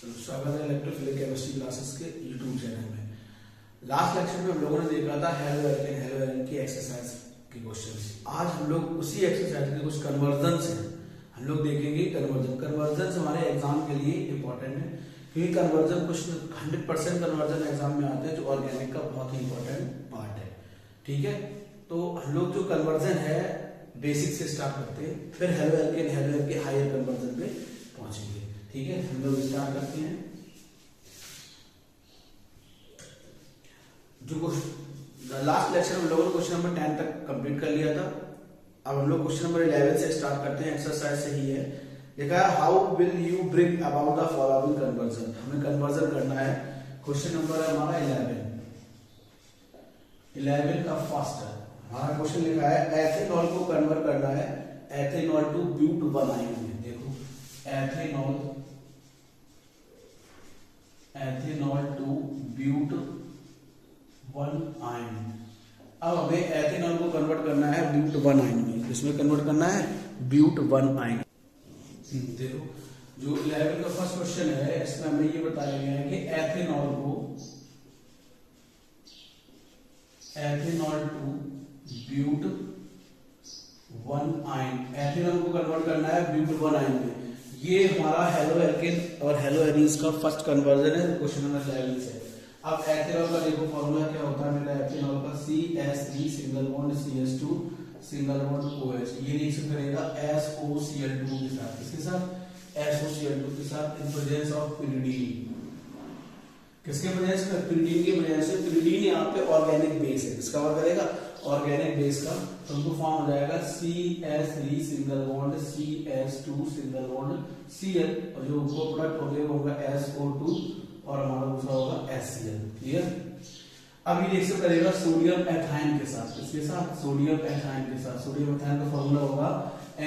स्वागत है electrophilic chemistry classes के यूट्यूब चैनल में। लास्ट लेक्चर में हम लोगों ने देखा था हेलो एल्केन की एक्सरसाइज के क्वेश्चंस। आज हम लोग उसी एक्सरसाइज के कुछ कन्वर्जन्स हैं, हम लोग देखेंगे। कन्वर्जन्स हमारे एग्जाम के लिए इंपॉर्टेंट है, क्योंकि कन्वर्जन कुछ 100% कन्वर्जन एग्जाम में आते हैं, जो ऑर्गेनिक का बहुत ही इंपॉर्टेंट पार्ट है। ठीक है, तो हम लोग जो कन्वर्जन है बेसिक से स्टार्ट करते हैं, फिर हेलो एल्केन हायर कन्वर्जन पे पहुंचेंगे। ठीक है, हम लोग स्टार्ट करते हैं। जो लास्ट लेक्चर में हम लोगों ने क्वेश्चन नंबर 10 तक कंप्लीट कर लिया था। अब हम लोग क्वेश्चन नंबर 11 से स्टार्ट करते हैं। एक्सरसाइज से ही है, देखा है how will you bring about the following conversion. हमें कन्वर्जन करना है। क्वेश्चन नंबर है हमारा 11 का फर्स्ट है। हमारा क्वेश्चन लिखा है एथेनॉल को कन्वर्ट करना है एथेनॉल टू ब्यूट 1 आयन में। देखो एथेनॉल टू ब्यूट 1 आयन। अब हमें एथेनॉल को कन्वर्ट करना है ब्यूट 1 आयन में। इसमें कन्वर्ट करना है ब्यूट 1 आयन। देखो जो 11 का फर्स्ट क्वेश्चन है, इसमें हमें ये बताया गया है कि ethanol to but 1 ene, ethanol को कन्वर्ट करना है ब्यूट 1 आयन में। ये हमारा हेलो एल्केन और हेलो एरीज का फर्स्ट कन्वर्जन है क्वेश्चन नंबर 11 से। अब एथेनॉल का देखो फॉर्मूला क्या होता है मेरा एथेनॉल का, CH3 single bond CH2 single bond OH। ये रिएक्शन करेगा SOCl2 के साथ। किसके साथ? SOCl2 के साथ इन प्रेजेंस ऑफ pyridine। किसके प्रेजेंस में? pyridine के प्रेजेंस में। pyridine यहाँ पे ऑर्गेनिक बेस है, किसका वर्क करेगा? ऑर्गेनिक बेस का। तो उनको फॉर्म हो जाएगा CH3 single bond CH2 single bond Cl, और जो उनको प्रोडक्ट हो गया होगा SO2 और हमारा दूसरा होगा HCl। क्लियर? अब ये रिएक्शन करेगा सोडियम एथाइन के साथ। किसके साथ? सोडियम एथाइन के साथ। सोडियम एथाइन का फॉर्मूला होगा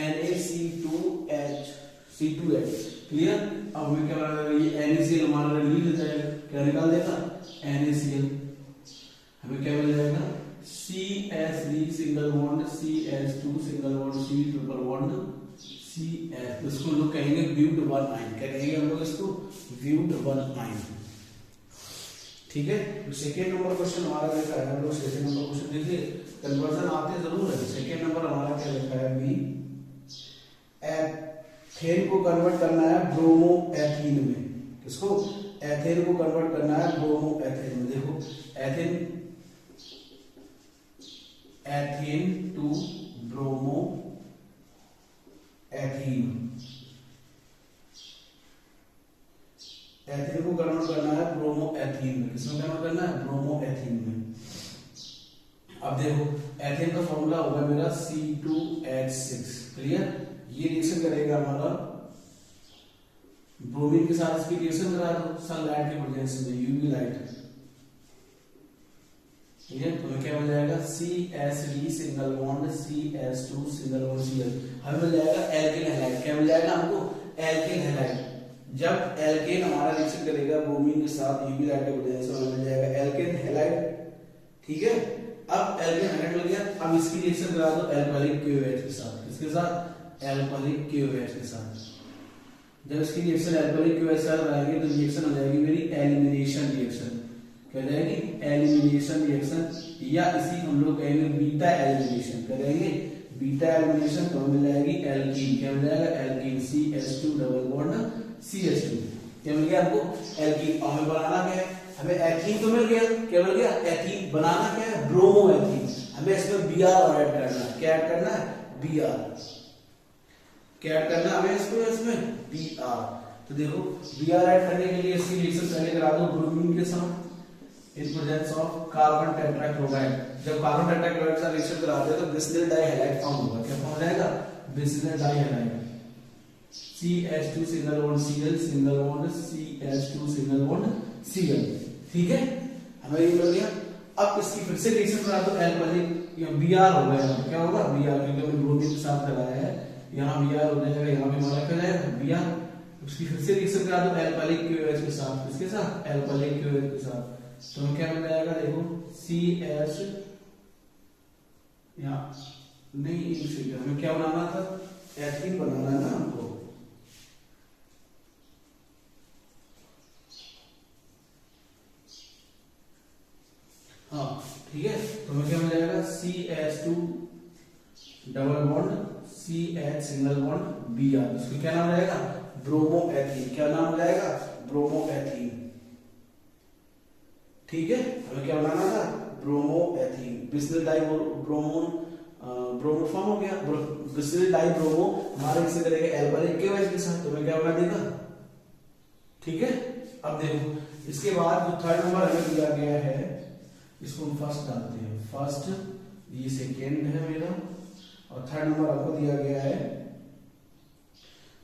NaC2H C2H। क्लियर? अब हमें क्या बनेगा? ये NaCl हमारा रिलीज हो जाएगा। क्या निकाल देगा? NaCl। हमें क्या मिल जाएगा? CH3 single bond CH2 single bond C triple bond CH। इसको लोग कहेंगे ब्यूट 1 आयन। क्या कहेंगे हम लोग इसको? But 1 ene. ठीक है, तो सेकेंड नंबर क्वेश्चन हमारा लिखा है, हम लोग सेकेंड नंबर क्वेश्चन देखिए। कन्वर्जन आते जरूर है। सेकेंड नंबर हमारा क्या लिखा है? बी, एथेन को कन्वर्ट करना है ब्रोमो एथीन में। किसको? एथेन को कन्वर्ट करना है ब्रोमो एथेन में। देखो ethane to bromo ethene. Ethane को कन्वर्ट करना है ब्रोमो एथीन में। किसमें कन्वर्ट करना है? ब्रोमो एथीन में। अब देखो एथेन का फॉर्मूला होगा मेरा C2H6। क्लियर? ये रिएक्शन करेगा हमारा ब्रोमीन के साथ। इसकी रिएक्शन करा दो सनलाइट के प्रेजेंस में, यूवी लाइट। ठीक है, तो क्या हो जाएगा? CH3 single bond CH2 single bond Cl। हमें मिल जाएगा एल्केन हैलाइड। क्या मिल जाएगा हमको? Alkane halide. जब एल्केन हमारा रिएक्शन करेगा ब्रोमीन के साथ यूवी लाइट के वजह से, हमें मिल जाएगा एल्केन हैलाइड। ठीक है, अब एल्केन हैलाइड मिल गया। अब इसकी रिएक्शन करा दो एल्कोहलिक KOH के साथ। किसके साथ? एल्कोहलिक KOH के साथ। जब इसकी रिएक्शन एल्कोहलिक KOH के साथ रहेगी तो रिएक्शन हो जाएगी मेरी एलिमिनेशन रिएक्शन। क्या जाएगी? एलिमिनेशन रिएक्शन, या इसी हम लोग कहेंगे बीटा एलिमिनेशन। करेंगे बीटा एलिमिनेशन, तो मिल जाएगी एल्कीन। क्या मिल जाएगा? Alkene CH2 double bond CH2। क्या मिल गया आपको? एल्कीन। और हमें बनाना क्या है? हमें एथीन तो मिल गया। क्या मिल गया? एथीन। बनाना क्या है? Bromo ethene. हमें इसमें Br और ऐड करना है। क्या ऐड करना है? Br। क्या ऐड करना है हमें इसमें? Br। तो देखो Br ऐड करने के लिए इसकी रिएक्शन पहले करा दो ब्रोमीन के साथ in presence of carbon tetrachloride. जब कार्बन टेट्राक्लोराइड के साथ रिएक्शन कराते हैं तो बिस्मिल डाइहैलाइड फॉर्म होगा। क्या फॉर्म हो जाएगा? बिस्मिल dihalide. CH2 single bond Cl single bond CH2 single bond Cl। ठीक है, हमें ये मिल गया। अब इसकी फिर से रिएक्शन करा दो एल्कोहलिक, या Br हो गया। क्या होगा? Br, क्योंकि हमने ब्रोमीन के साथ कराया है। यहाँ Br हो जाएगा, यहाँ भी हमारा क्या जाएगा? Br। उसकी फिर से रिएक्शन करा दो एल्कोहलिक KOH के साथ। किसके साथ? एल्कोहलिक KOH के साथ। तो क्या मिल जाएगा? देखो CH, यहाँ नहीं, हमें क्या बनाना था? एथीन बनाना है ना हमको। ठीक है, तो हमें क्या मिल जाएगा CH2 double bond CH single bond Br, इसको क्या नाम रहेगा, ब्रोमोएथीन। क्या नाम हो जाएगा, ब्रोमोएथीन। ठीक है, हमें क्या बनाना था, ब्रोमोएथीन। बिस्मिल डाई ब्रोमोन ब्रोमो फॉर्म हो गया, बिस्मिल डाई ब्रोमो हमारे किसे करेगा एल्कोहल के वजह के साथ, तो हमें क्या बना देगा। ठीक है, अब देखो इसके बाद जो थर्ड नंबर हमें दिया गया है इसको हम फर्स्ट डालते हैं, फर्स्ट, ये सेकेंड है मेरा, और थर्ड नंबर आपको दिया गया है।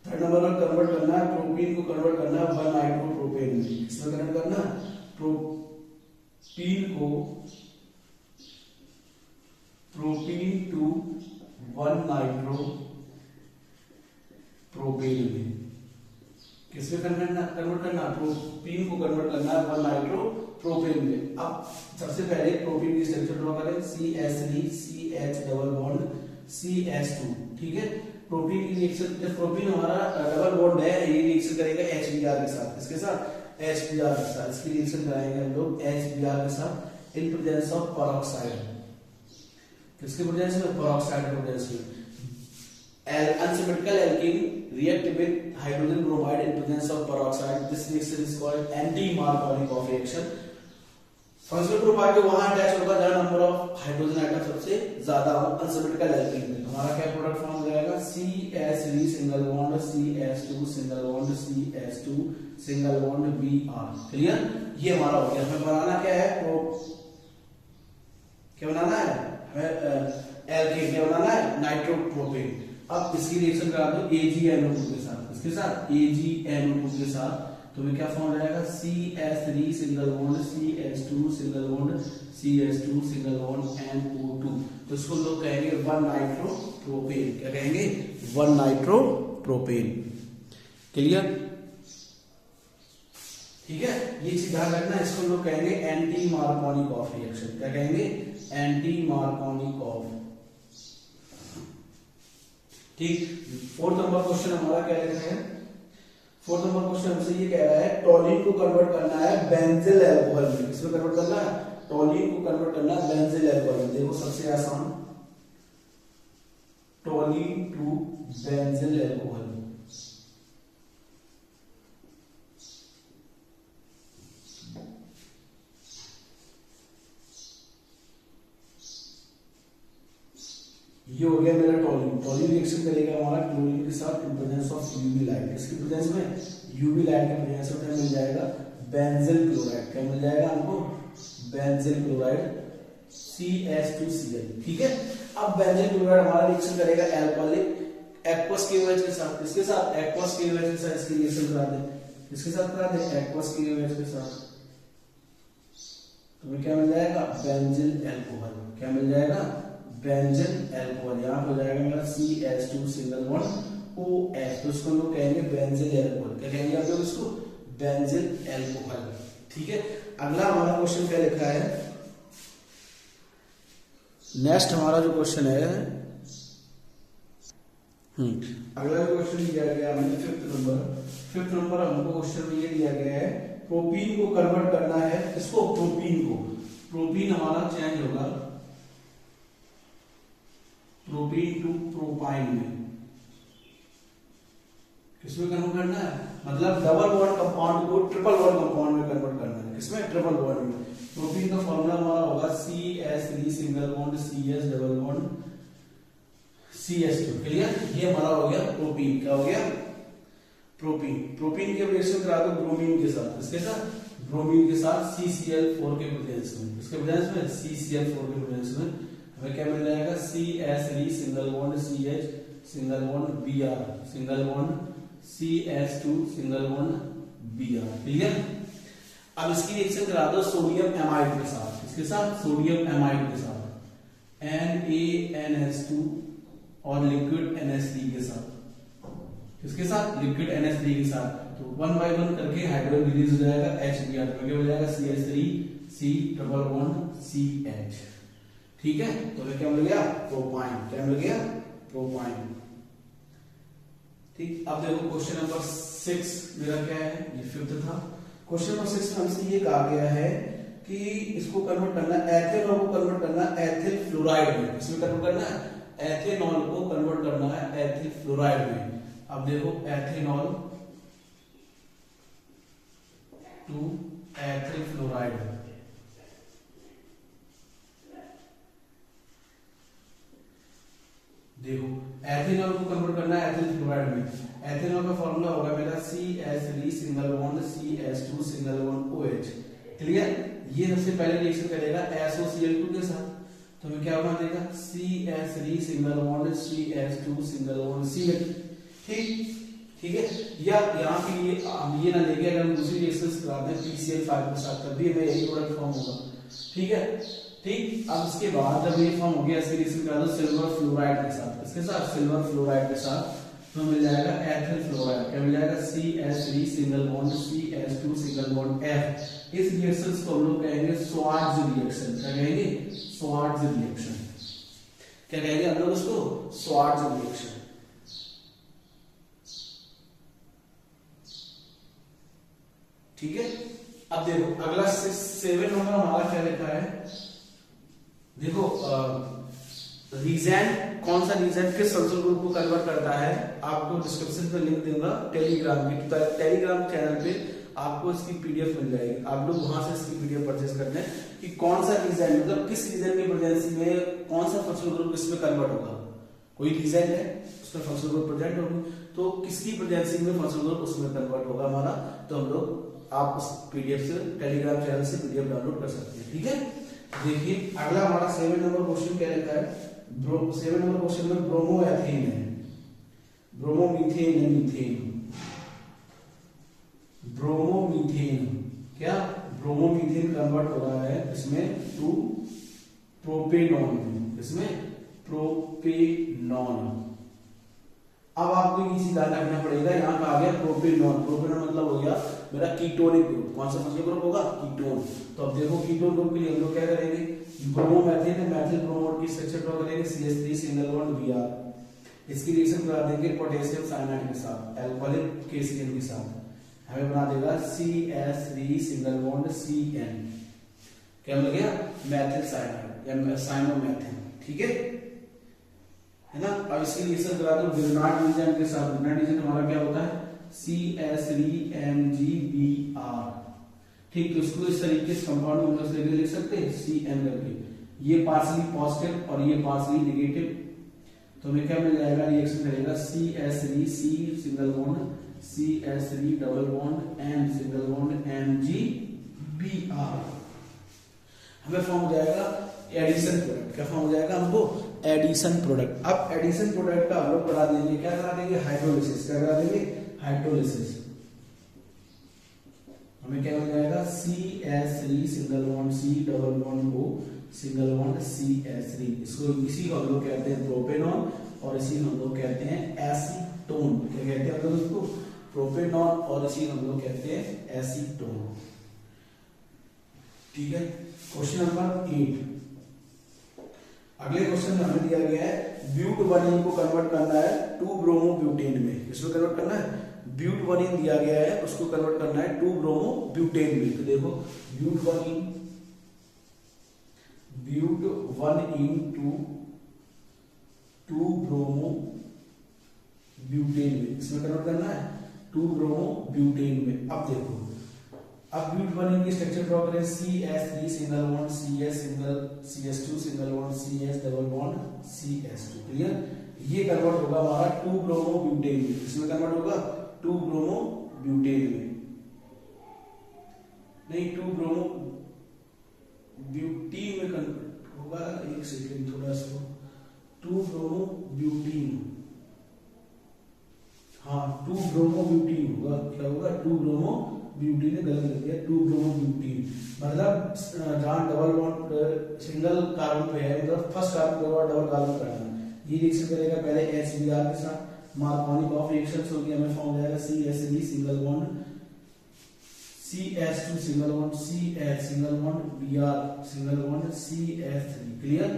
थर्ड नंबर में कन्वर्ट करना है, प्रोपीन को कन्वर्ट करना है 1 नाइट्रोप्रोपेन में। इसमें कन्वर्ट करना है प्रोपीन टू 1 नाइट्रोप्रोपेन में। किसमें कन्वर्ट करना, प्रोपीन को कन्वर्ट करना है 1 नाइट्रोप्रोपेन में। अब सबसे पहले प्रोपीन की स्ट्रक्चर ड्रॉ करें, CH3 CH double bond CH2। ठीक है, प्रोपीन की रिएक्शन, जब प्रोपीन हमारा डबल बॉन्ड है, ये रिएक्शन करेगा HBr के साथ, इसके साथ HBr के साथ, इसकी रिएक्शन कराएंगे हम लोग HBr के साथ इन प्रेजेंस ऑफ पेरोक्साइड। किसके प्रेजेंस में, पेरोक्साइड के प्रेजेंस में। Unsymmetrical alkene react with hydrogen bromide in presence of peroxide. This reaction is called anti-Markovnikov reaction. Functional group आगे वहां अटैच होगा जहां नंबर ऑफ हाइड्रोजन आइटम सबसे ज्यादा हो अनसिमेट्रिकल एल्कीन में। हमारा क्या प्रोडक्ट फॉर्म हो जाएगा, CH3 single bond CH2 single bond CH2 single bond Br। Clear, ये हमारा हो गया। हमें बनाना क्या है, क्या बनाना है, हमें एल्कीन क्या बनाना है, नाइट्रोप्रोपेन। अब इसकी रिएक्शन करा दो AgNO2 के साथ, इसके साथ AgNO2 के साथ, तो ये क्या फॉर्म हो जाएगा, CH3 single bond CH2 single bond CH2 single bond NO2। तो इसको लोग कहेंगे 1 नाइट्रोप्रोपेन। क्या कहेंगे, 1 नाइट्रोप्रोपेन। क्लियर, ठीक है, ये चीज ध्यान रखना। इसको लोग कहेंगे एंटी मार्कोनिकॉफ रिएक्शन। क्या कहेंगे, एंटी मार्कोनिकॉफ। ठीक, फोर्थ नंबर क्वेश्चन हमारा क्या लिखा है, फोर्थ नंबर क्वेश्चन हमसे ये कह रहा है टॉलिन को कन्वर्ट करना है बेंजिल अल्कोहल में। किसमें कन्वर्ट करना है, टॉलिन को कन्वर्ट करना है बेंजिल अल्कोहल में। देखो सबसे आसान, टॉलिन टू बेंजिल अल्कोहल। ये हो गया मेरा टॉलिन। टॉलिन रिएक्शन करेगा हमारा क्लोरीन के साथ in presence of UV light. इसकी प्रेजेंस में, यूवी लाइट के प्रेजेंस में मिल जाएगा बेंजिल क्लोराइड। क्या मिल जाएगा हमको, बेंजिल क्लोराइड CH2Cl। ठीक है, अब बेंजिल क्लोराइड हमारा रिएक्शन करेगा अल्कोहलिक एक्वस KOH के साथ, इसके साथ एक्वस KOH के साथ इसकी रिएक्शन करा दे, इसके साथ करा दे एक्वस KOH के साथ, तो क्या मिल जाएगा, बेंजिल अल्कोहल। क्या मिल जाएगा, बेंजिल अल्कोहल। यहाँ हो जाएगा मेरा CH2 सिंगल बॉन्ड OH, तो इसको लोग कहेंगे बेंजिल अल्कोहल। क्या कहेंगे आप लोग इसको, बेंजिल अल्कोहल। ठीक है, अगला हमारा क्वेश्चन क्या लिखा है, नेक्स्ट हमारा जो क्वेश्चन है, अगला जो क्वेश्चन दिया गया हमें फिफ्थ नंबर हमको क्वेश्चन में ये दिया गया है प्रोपीन को कन्वर्ट करना है। इसको प्रोपीन हमारा चेंज होगा प्रोपीन टू प्रोपाइन में। किसमें कन्वर्ट करना है, मतलब डबल बॉन्ड कंपाउंड को ट्रिपल बॉन्ड कंपाउंड में कन्वर्ट करना है। किसमें, ट्रिपल बॉन्ड में। प्रोपीन का फॉर्मूला हमारा होगा CH3 single bond CH double bond CH2। Clear, ये हमारा हो गया प्रोपीन। क्या हो गया, प्रोपीन के रिएक्शन करा दो ब्रोमीन के साथ, इसके साथ ब्रोमीन के साथ CCl4 के प्रेजेंस में, इसके प्रेजेंस में CCl4 के प्रेजेंस में हमें क्या मिल जाएगा, CH3 single bond CH single bond Br single bond CH2 single bond Br। Clear, अब इसकी रिएक्शन करा दो सोडियम एमाइड के साथ, इसके साथ सोडियम एमाइड के साथ NaNH2 और लिक्विड NH3 के साथ, इसके साथ लिक्विड NH3 के साथ, तो 1 बाय 1 करके हाइड्रोजन रिलीज हो जाएगा HBr, तो क्या हो जाएगा CH3 C double bond CH। ठीक है, तो क्या मिल गया, प्रोपाइन। क्या मिल गया, प्रोपाइन। ठीक, अब देखो क्वेश्चन नंबर 6 मेरा क्या है, ये फिफ्थ था। क्वेश्चन नंबर 6 में हमसे ये कहा गया है कि इसको कन्वर्ट करना है, एथेनॉल को कन्वर्ट करना है एथिल फ्लोराइड में। इसमें कन्वर्ट करना है, एथेनॉल को कन्वर्ट करना है एथिल फ्लोराइड में। अब देखो एथेनॉल टू एथिल फ्लोराइड, देखो एथेनॉल को कन्वर्ट करना है एथिल फ्लोराइड में। एथेनॉल का फॉर्मूला होगा मेरा CH3 single bond CH2 single bond OH। Clear? ये सबसे पहले रिएक्शन करेगा SOCl2 के साथ, तो हमें क्या बना देगा CH3 single bond CH2 single bond Cl। ठीक है। या यहाँ पे ये ना लेके अगर हम दूसरी रिएक्शन कराते हैं PCl5 के साथ, तब भी हमें यही प्रोडक्ट फॉर्म होगा। ठीक है, ठीक। अब इसके बाद जब ये फॉर्म हो गया, इसकी रिएक्शन करा दो सिल्वर फ्लोराइड के साथ, इसके साथ सिल्वर फ्लोराइड के साथ, तो मिल जाएगा एथिल फ्लोराइड। क्या मिल जाएगा CH3 single bond CH2 single bond F। इस रिएक्शन को हम लोग कहेंगे स्वार्ट्ज रिएक्शन। क्या कहेंगे? Swarts reaction. क्या कहेंगे हम लोग उसको? Swarts reaction. ठीक है। अब देखो अगला 7 नंबर हमारा क्या लिखा है, देखो रीजन, कौन सा रीजन किस सल्फर ग्रुप को कन्वर्ट करता है, आपको डिस्क्रिप्शन पे लिंक दूंगा टेलीग्राम की, तो टेलीग्राम चैनल पे आपको इसकी पीडीएफ मिल जाएगी। आप लोग वहां से इसकी पीडीएफ परचेज करते हैं कि कौन सा रीजन, मतलब किस रीजन की प्रेजेंसी में कौन सा फंक्शनल ग्रुप इसमें कन्वर्ट होगा। कोई रीजन है उसका फंक्शनल ग्रुप प्रेजेंट होगी, तो किसकी प्रेजेंसी में फंक्शनल ग्रुप उसमें कन्वर्ट होगा हमारा, तो हम लोग आप उस पीडीएफ से टेलीग्राम चैनल से पीडीएफ डाउनलोड कर सकते हैं। ठीक है, देखिए अगला हमारा 7 नंबर क्वेश्चन क्या रहता है। 7 नंबर क्वेश्चन में ब्रोमो एथेन है, ब्रोमोमीथेन है, मीथेन, ब्रोमोमीथेन, क्या ब्रोमोमीथेन कन्वर्ट हो रहा है इसमें टू प्रोपेनॉन में, इसमें प्रोपेनॉन। अब आपको ये चीज ध्यान रखना पड़ेगा, यहाँ का आ गया प्रोपेनॉन, प्रोपेनॉन मतलब हो गया मेरा कीटोनिक ग्रुप। कौन सा फंक्शनल ग्रुप होगा? कीटोन। तो अब देखो कीटोन ग्रुप के लिए हम लोग क्या करेंगे, ब्रोमोमेथेन है, मेथिल ब्रोमोड की स्ट्रक्चर ड्रॉ करेंगे CH3 सिंगल बॉन्ड Br, इसकी रिएक्शन करा देंगे पोटेशियम साइनाइड के साथ, अल्कोहलिक KCl के साथ, हमें बना देगा CH3 सिंगल बॉन्ड Cn। क्या मिल गया? मेथिल साइनाइड या साइनोमेथिन। ठीक है ना। अब इसकी रिएक्शन करा दो विरनाट रीजन के साथ। विरनाट रीजन हमारा क्या होता है? CH3MgBr। ठीक, तो इसको इस तरीके से कंपाउंड में हम लोग लिख सकते हैं Cn करके, ये पार्शियली पॉजिटिव और ये पार्शियली नेगेटिव, तो हमें क्या मिल जाएगा, रिएक्शन करेगा CH3 C single bond CH3 double bond N single bond MgBr। हमें फॉर्म हो जाएगा एडिशन प्रोडक्ट। क्या फॉर्म हो जाएगा हमको? Addition product. अब एडिशन प्रोडक्ट का हम लोग करा देंगे, क्या करा देंगे? हाइड्रोलिसिस। क्या करा देंगे? हाइड्रोलिसिस। हमें क्या हो जाएगा? CH3 single bond C double bond O single bond CH3। इसको इसी को हम लोग कहते हैं प्रोपेनॉन और इसी को हम लोग कहते हैं एसीटोन। क्या कहते हैं हम लोग इसको? प्रोपेनॉन, और इसी को हम लोग कहते हैं एसीटोन। ठीक है, क्वेश्चन नंबर 8। अगले क्वेश्चन में हमें दिया गया है ब्यूटवनीन को कन्वर्ट करना है 2 ब्रोमो ब्यूटेन में। इसको कन्वर्ट करना है, ब्यूटवनीन दिया गया है उसको कन्वर्ट करना है 2 ब्रोमो ब्यूटेन में। तो देखो ब्यूटवनीन टू 2 ब्रोमो ब्यूटेन में, इसमें कन्वर्ट करना है 2 ब्रोमो ब्यूटेन में। अब देखो, अब ब्यूटवनीन की स्ट्रक्चर ड्रॉ करें CH3 single bond CH2 single bond CH double bond CH2। Clear? ये कन्वर्ट होगा हमारा 2 ब्रोमो ब्यूटेन में। इसमें कन्वर्ट होगा 2 ब्रोमो ब्यूटेन में, नहीं 2 ब्रोमो ब्यूटीन में कन्वर्ट होगा। एक सेकेंड, थोड़ा सा 2 ब्रोमो ब्यूटीन, हाँ 2 ब्रोमो ब्यूटीन होगा। क्या होगा? 2 ब्रोमो ब्यूटीन ने गलत लिख दिया, 2 ब्रोमो ब्यूटीन मतलब जहां डबल बॉन्ड सिंगल कार्बन पे है, मतलब फर्स्ट कार्बन के बाद डबल कार्बन करना, ये रिएक्शन करेगा पहले HBr के साथ, मार्कोनिक ऑफ रिएक्शंस होगी, हमें फॉर्म हो जाएगा CH3 single bond CH2 single bond CH single bond Br single bond CH3। Clear?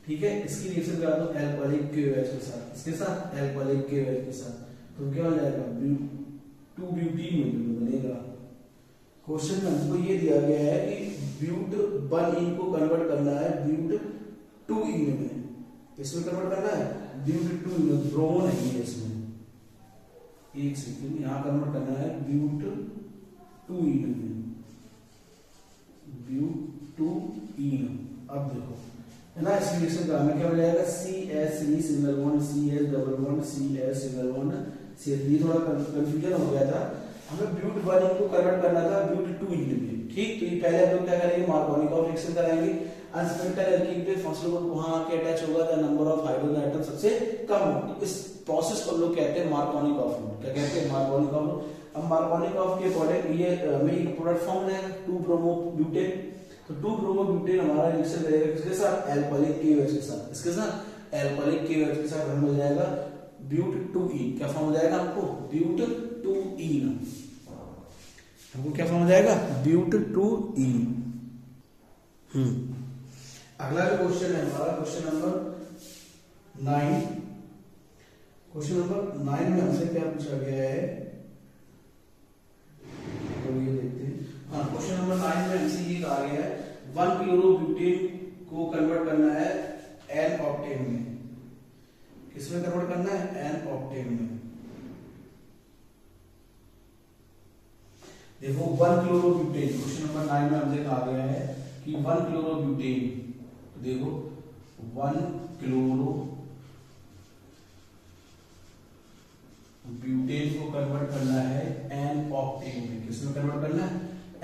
ठीक है, इसकी रिएक्शन करा दो अल्कोहलिक KOH के साथ, इसके साथ अल्कोहलिक KOH के साथ, तो क्या हो जाएगा? 2 ब्यूटीन में बनेगा। क्वेश्चन में हमको ये दिया गया है कि ब्यूट 1 इन को कन्वर्ट करना है ब्यूट 2 इन में। इसमें कन्वर्ट करना है ब्यूट 2 इन, ब्रोमो नहीं है इसमें, एक सेकंड, यहां कन्वर्ट करना है ब्यूट 2 इन में, ब्यूट 2 इन। अब देखो है ना, इस रिएक्शन का हमें क्या हो जाएगा CH3 single bond CH double bond CH single bond CH। ये थोड़ा कंफ्यूजन हो गया था, हमें ब्यूट 1 इन को कन्वर्ट करना था ब्यूट 2 इन में, ठीक। तो ये पहले हम लोग क्या करेंगे, मार्कोनिकॉफ रिएक्शन कराएंगे। अनस्पेक्टेड एल्कीन पे फंक्शनल ग्रुप वहां आके अटैच होगा तो नंबर ऑफ हाइड्रोजन आइटम सबसे कम हो। तो इस प्रोसेस को हम लोग कहते हैं मार्कोनिकॉफ रूट। क्या कहते हैं, मार्कोनिकॉफ रूट। अब मार्कोनिकॉफ के अकॉर्डिंग ये हमें एक प्रोडक्ट फॉर्म है 2 ब्रोमो ब्यूटेन। तो 2 ब्रोमो ब्यूटेन हमारा रिएक्शन रहेगा किसके साथ, एल्कोहलिक KOH के साथ। इसके साथ एल्कोहलिक KOH के साथ हमें मिल जाएगा ब्यूट 2 इन। क्या फॉर्म हो जाएगा हमको, ब्यूट 2 इन। हमको क्या फॉर्म हो जाएगा, ब्यूट 2 इन। अगला जो क्वेश्चन है हमारा क्वेश्चन नंबर 9। क्वेश्चन नंबर 9 में हमसे क्या पूछा गया है, तो ये देखते हैं। हाँ, क्वेश्चन नंबर 9 में हमसे ये कहा गया है 1 क्लोरोब्यूटेन को कन्वर्ट करना है एन ऑक्टेन में। किसमें कन्वर्ट करना है, एन ऑक्टेन में। देखो 1 क्लोरोब्यूटेन, क्वेश्चन नंबर 9 में हमसे कहा गया है कि 1 क्लोरोब्यूटेन, देखो 1 क्लोरो ब्यूटेन को कन्वर्ट करना है एन ऑक्टेन में। किसमें कन्वर्ट करना है,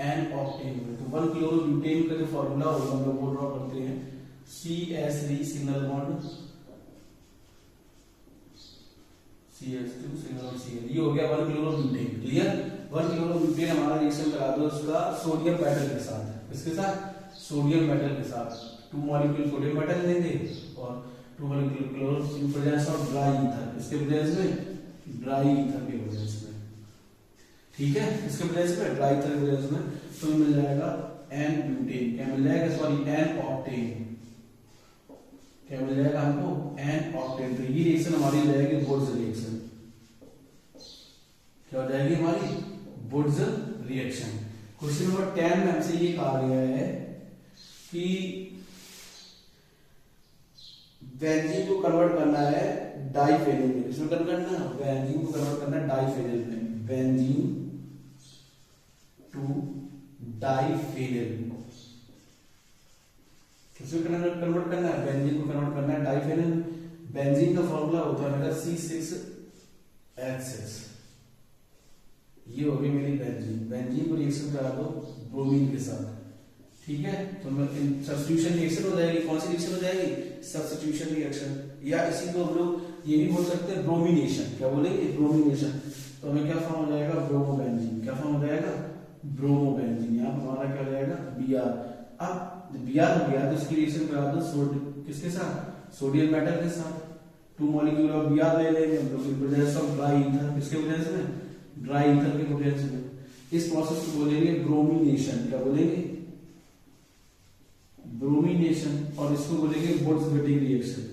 एन ऑक्टेन में। तो 1 क्लोरो ब्यूटेन का जो फॉर्मूला होगा हम लोग वो ड्रॉ करते हैं, CH3 single bond CH2 single bond Cl। ये हो गया 1 chloro butane. Clear, 1 chloro butane हमारा रिएक्शन करा दो उसका सोडियम मेटल के साथ। इसके साथ सोडियम मेटल के साथ 2 मॉलिक्यूल सोडियम मेटल लेंगे और 2 molecule chloro in presence of dry ether. इसके प्रेजेंस में, ड्राई ईथर के प्रेजेंस में, ठीक है, इसके प्रेजेंस में, ड्राई ईथर के प्रेजेंस में, तो मिल जाएगा एन ब्यूटेन। क्या मिल जाएगा, सॉरी एन ऑक्टेन। क्या मिल जाएगा हमको, एन ऑक्टेन। तो ये रिएक्शन हमारी हो जाएगी वुड्स रिएक्शन। क्या हो जाएगी हमारी, वुड्स रिएक्शन। क्वेश्चन नंबर 10 में हमसे ये कहा गया है कि बेंजीन को कन्वर्ट करना है डाइफेनिल में। किसमें कन्वर्ट करना है, बेंजीन को कन्वर्ट करना है डाइफेनिल में। Benzene to diphenyl. किसमें कन्वर्ट करना है, बेंजीन को कन्वर्ट करना है डाइफेनिल। बेंजीन का फॉर्मूला होता है मेरा C6H6। ये होगी मेरी बेंजीन। बेंजीन को रिएक्शन करा दो ब्रोमीन के साथ, ठीक है। तो सब्स्टिट्यूशन रिएक्शन हो जाएगी। कौन सी रिएक्शन हो जाएगी, सब्स्टिट्यूशन रिएक्शन, या इसी को हम लोग ये भी बोल सकते हैं ब्रोमिनेशन। क्या बोलेंगे, ब्रोमिनेशन। तो हमें क्या फॉर्म हो जाएगा, ब्रोमोबेंजीन। क्या फॉर्म हो जाएगा, ब्रोमोबेंजीन। यहाँ हमारा क्या हो जाएगा, Br। अब Br हो गया तो इसकी रिएक्शन करा दो किसके साथ, सोडियम मेटल के साथ। 2 मॉलिक्यूल ऑफ Br ले लेंगे हम लोग इन प्रेजेंस ऑफ ड्राई ईथर। किसके प्रेजेंस में, ड्राई ईथर के प्रेजेंस में। इस प्रोसेस को बोलेंगे ब्रोमिनेशन। क्या बोलेंगे, ब्रोमिनेशन। और इसको बोलेंगे वुड्स-विटिंग रिएक्शन।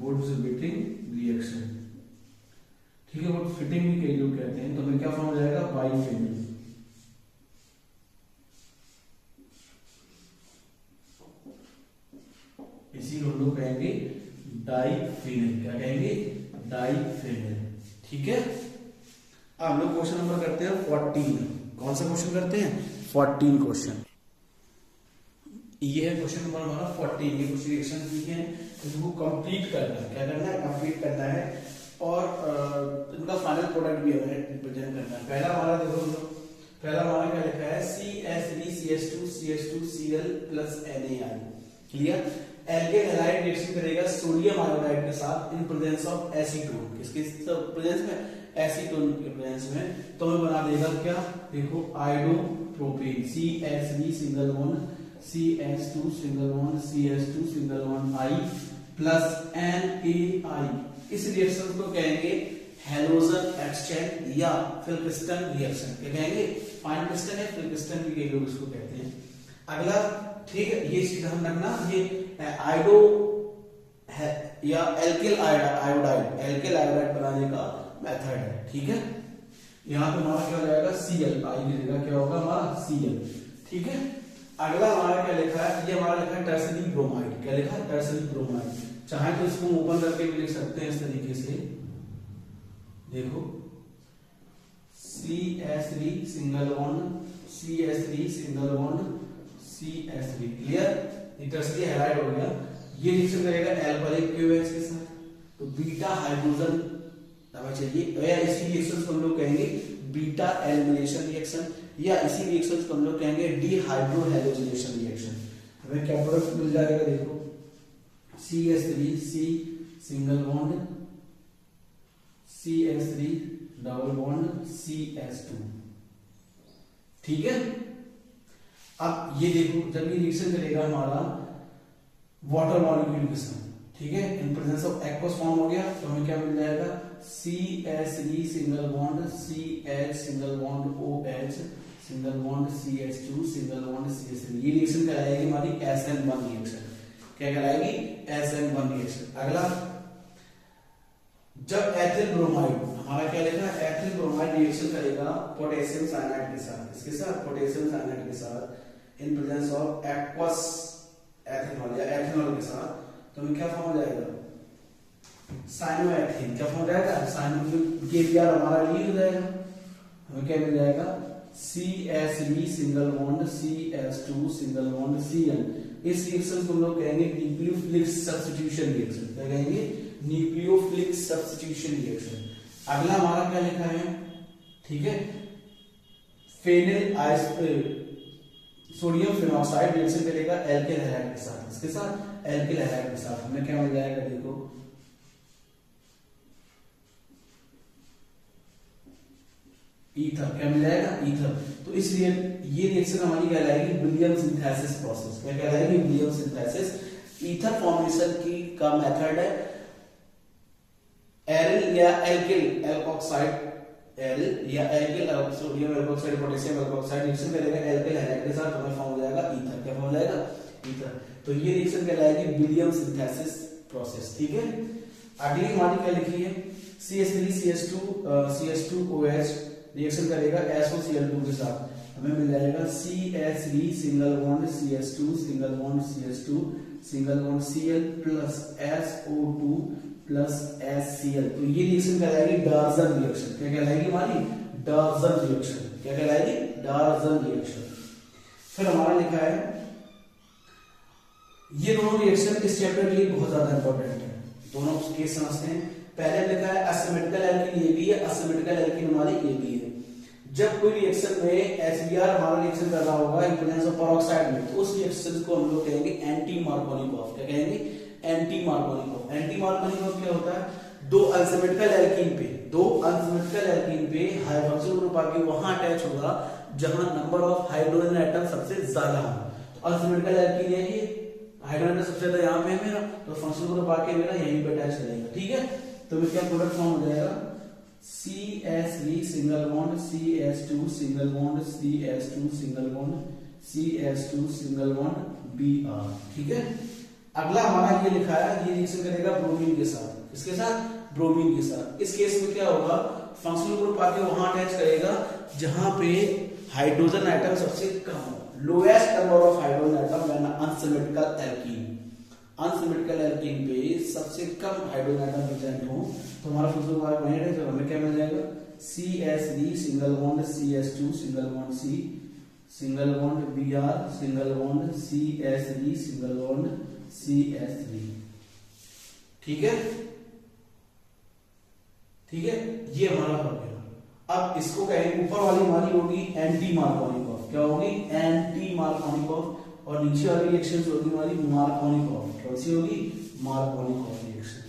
वुड्स-विटिंग रिएक्शन, ठीक है। वुड्स फिटिंग भी कई लोग कहते हैं। तो हमें क्या फॉर्म हो जाएगा, बाइफेनिल। इसी को हम लोग कहेंगे डाइफेनिल। क्या कहेंगे, डाइफेनिल, ठीक है। अब हम लोग क्वेश्चन नंबर करते हैं 14। कौन सा क्वेश्चन करते हैं, 14 क्वेश्चन। ये है क्वेश्चन नंबर हमारा 14। ये कुछ रिएक्शन दी है, इसको कंप्लीट करना है। क्या करना है, कंप्लीट करना है। और इनका फाइनल प्रोडक्ट भी हमें रिप्रेजेंट करना है। पहला हमारा देखो, पहला हमारा क्या लिखा है, CH3CH2CH2Cl plus NaI। Clear, alkane halide reaction करेगा सोडियम आयोडाइड के साथ इन प्रेजेंस ऑफ एसीटोन। किसके प्रेजेंस में, एसीटोन के प्रेजेंस में। तो हमें बना देगा क्या, देखो iodopropane. CH3 single bond CH2 single bond CH2 single bond I plus NaI। इस रिएक्शन को कहेंगे हैलोजन एक्सचेंज या फिल्क्रिस्टन रिएक्शन। क्या कहेंगे, फाइन क्रिस्टन है, फिल्क्रिस्टन भी कई लोग इसको कहते हैं। अगला, ठीक है, ये चीज ध्यान रखना, ये आयोडो है या एल्किल आयोडाइड, एल्किल आयोडाइड बनाने का मेथड है, ठीक है। यहाँ पे हमारा क्या हो जाएगा Cl, आई की जगह क्या होगा हमारा Cl। ठीक है, अगला हमारा क्या लिखा है, ये हमारा लिखा है टर्सरी ब्रोमाइड। क्या लिखा है, टर्सरी ब्रोमाइड। चाहे तो इसको ओपन करके भी लिख सकते हैं इस तरीके से, देखो CH3 single bond CH3 single bond CH3, clear, ये टर्सरी हैलाइड हो गया। ये रिएक्शन करेगा एल्कोहलिक QH के साथ, तो बीटा हाइड्रोजन हमें चाहिए, या इसी रिएक्शन को हम लोग कहेंगे बीटा एलिमिनेशन रिएक्शन, या इसी रिएक्शन को हम लोग कहेंगे डिहाइड्रोहैलोजिनेशन रिएक्शन। हमें क्या प्रोडक्ट मिल जाएगा, देखो CH3 C single bond CH3 double bond CH2। ठीक है, अब ये देखो जब ये रिएक्शन करेगा हमारा वाटर मॉलिक्यूल के साथ, ठीक है, इन प्रेजेंस ऑफ एक्वस फॉर्म हो गया, तो हमें क्या मिल जाएगा CH3 single bond CH single bond OH single bond CH2 single bond CH3। ये रिएक्शन कहलाएगी हमारी SN1 रिएक्शन। क्या कहलाएगी, SN1 रिएक्शन। अगला, जब एथिल ब्रोमाइड, हमारा क्या लिखा है, एथिल ब्रोमाइड रिएक्शन करेगा पोटेशियम साइनाइड के साथ, इसके साथ पोटेशियम साइनाइड के साथ in presence of aqueous ethanol या एथेनॉल के साथ, तो हमें क्या फॉर्म हो जाएगा, साइनोएथेन। क्या फॉर्म हो जाएगा, साइनो KBr हमारा लीड हो जाएगा, हमें क्या मिल जाएगा CH3 single bond CH2 single bond Cl। इस रिएक्शन को हम लोग कहेंगे न्यूक्लियोफिलिक सब्स्टिट्यूशन रिएक्शन। क्या कहेंगे, न्यूक्लियोफिलिक सब्स्टिट्यूशन रिएक्शन। अगला हमारा क्या लिखा है, ठीक है, फेनिल सोडियम फिनॉक्साइड रिएक्शन करेगा एल्केन हैलाइड के साथ, इसके साथ एल्केन हैलाइड के साथ हमें क्या मिल जाएगा, देखो ईथर। क्या मिल जाएगा, ईथर। तो इसलिए ये रिएक्शन हमारी कहलाएगी विलियम सिंथेसिस प्रोसेस। क्या कहलाएगी, विलियम सिंथेसिस। ईथर फॉर्मेशन की का मेथड है एरिल या एल्किल एल्कोक्साइड, एरिल या alkyl sodium alkoxide potassium alkoxide reaction करेगा एल्किल हैलाइड के साथ, हमें फॉर्म हो जाएगा ईथर। क्या फॉर्म हो जाएगा, ईथर। तो ये रिएक्शन कहलाएगी विलियम सिंथेसिस प्रोसेस। ठीक है, अगली हमारी क्या लिखी है, CH3 CH2OH रिएक्शन करेगा SOCl2 के साथ, हमें मिल जाएगा CH3 single bond CH2 single bond CH2 single bond Cl plus SO2 plus HCl। तो ये रिएक्शन कहलाएगी डार्जन रिएक्शन। क्या कहलाएगी हमारी, डार्जन रिएक्शन। क्या कहलाएगी, डार्जन रिएक्शन। फिर हमारा लिखा है, ये दोनों रिएक्शन इस चैप्टर के लिए बहुत ज्यादा इंपॉर्टेंट है, दोनों केस समझते हैं। पहले लिखा है असिमेट्रिकल एल्कीन ये भी है, असिमेट्रिकल एल्कीन हमारी ये भी है। जब कोई रिएक्शन में HBr हमारा रिएक्शन कर रहा होगा इन प्रेजेंस ऑफ पेरोक्साइड में, तो उस रिएक्शन को हम लोग कहेंगे एंटी मार्कोनिकोव। क्या कहेंगे, एंटी मार्कोनिकोव। एंटी मार्कोनिकोव क्या होता है, दो अनसिमेट्रिकल एल्कीन पे हाइड्रोजन ग्रुप आके वहां अटैच होगा जहां नंबर ऑफ हाइड्रोजन एटम सबसे ज्यादा हो। तो अनसिमेट्रिकल एल्कीन है ये, हाइड्रोजन सबसे ज्यादा यहाँ पे है मेरा, तो फंक्शनल ग्रुप आके मेरा यहीं पे अटैच करेगा। ठीक है, तो क्या प्रोडक्ट फॉर्म हो जाएगा CH3 single bond CH2 single bond CH2 single bond CH2 single bond Br। ठीक है, अगला हमारा ये लिखा है, ये रिएक्शन करेगा ब्रोमीन के साथ, इसके साथ ब्रोमीन के साथ। इस केस में क्या होगा, फंक्शनल ग्रुप आके वहां अटैच करेगा जहां पे हाइड्रोजन एटम सबसे कम हो, lowest number of hydrogen atom when unsymmetrical alkene. Unsymmetrical alkene पे सबसे कम हाइड्रोजन एटम प्रेजेंट हो, तो हमारा फंक्शनल ग्रुप पॉइंट है, तो हमें क्या मिल जाएगा CH3 single bond CH2 single bond C single bond Br single bond CH3 single bond CH3। ठीक है, ठीक है, ये हमारा हो गया। अब इसको कहेंगे, ऊपर वाली हमारी होगी एंटी मार्कोनिकोव। क्या होगी, एंटी मार्कोनिकोव। और नीचे वाली रिएक्शन होगी हमारी मार्कोनिकोव। कौन सी होगी, मार्कोनिकोव रिएक्शन।